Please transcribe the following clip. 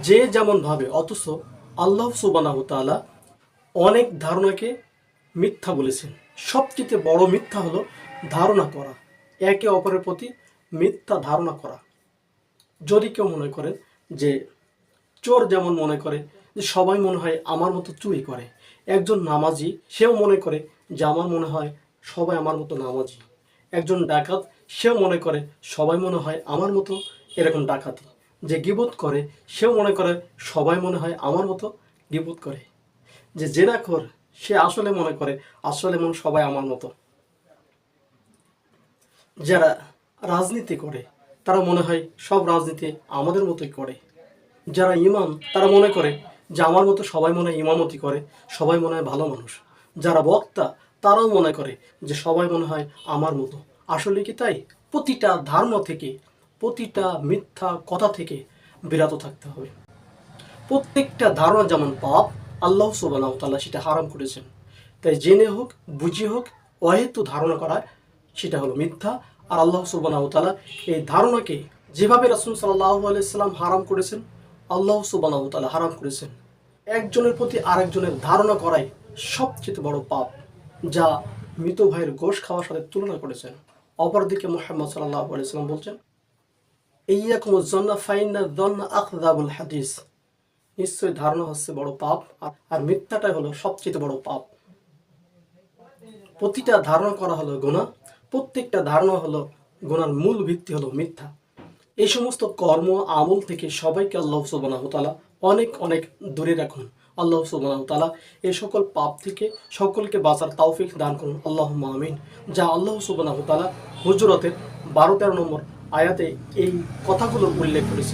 যে যেমন ভাবে, অথচ আল্লাহ সুবহানাহু ওয়া তাআলা অনেক ধারণাকে মিথ্যা বলেছেন। সবচেয়ে বড় মিথ্যা হলো ধারণা করা, একে অপরের প্রতি মিথ্যা ধারণা করা। যদি কেউ মনে করেন যে চোর যেমন মনে করে যে সবাই মনে হয় আমার মতো চুরি করে, একজন নামাজি সেও মনে করে যে আমার মনে হয় সবাই আমার মতো নামাজি, একজন ডাকাত সেও মনে করে সবাই মনে হয় আমার মতো এরকম ডাকাতি, যে গীবত করে সেও মনে করে সবাই মনে হয় আমার মতো গীবত করে, যে জেনাখোর সে আসলে মনে করে আসলে মনে সবাই আমার মতো, যারা রাজনীতি করে তারা মনে হয় সব রাজনীতি আমাদের মতোই করে, যারা ইমাম তারা মনে করে যে আমার মতো সবাই মনে হয় ইমামতি করে, সবাই মনে হয় ভালো মানুষ, যারা বক্তা তারাও মনে করে যে সবাই মনে হয় আমার মতো। আসলে কি তাই? প্রতিটা ধারণা থেকে, প্রতিটা মিথ্যা কথা থেকে বিরত থাকতে হবে। প্রত্যেকটা ধারণা যেমন পাপ, আল্লাহ সুবহানাহু ওয়া তাআলা সেটা হারাম করেছেন। তাই জেনে হোক বুঝে হোক অহেতু ধারণা করা সেটা হলো মিথ্যা। আর আল্লাহ সুবহানাহু ওয়া তাআলা এই ধারণাকে যেভাবে রাসূল সাল্লাল্লাহু আলাইহি সাল্লাম হারাম করেছেন, আল্লাহ সুবহানাহু ওয়া তাআলা হারাম করেছেন। একজনের প্রতি আরেকজনের ধারণা করাই সবচেয়ে বড় পাপ, যা মৃত ভাইয়ের গোশত খাওয়ার সাথে তুলনা করেছেন। অপরদিকে মুহাম্মদ সাল্লাল্লাহু আলাইহি সাল্লাম বলছেন, ইয়াকুমুজ যান্না ফাইন্না যান্না আকযাবুল হাদিস। নিশ্চয়ই ধারণা হচ্ছে বড় পাপ, আর মিথ্যাটাই হলো সবচেয়ে বড় পাপ। প্রতিটা ধারণা করা হলো গুনাহ, প্রত্যেকটা ধারণা হলো গুনার মূল ভিত্তি হলো মিথ্যা। এই সমস্ত কর্ম আমল থেকে সবাইকে আল্লাহ সুবহানাহু ওয়া তাআলা অনেক অনেক দূরে রাখুন। আল্লাহ সুবহানাহু ওয়া তাআলা এই সকল পাপ থেকে সকলকে বাঁচার তৌফিক দান করুন, আল্লাহুম্মা আমিন। যা আল্লাহ সুবহানাহু ওয়া তাআলা হুজুরাতের 12-13 নম্বর আয়াতে এই কথাগুলো উল্লেখ করেছে।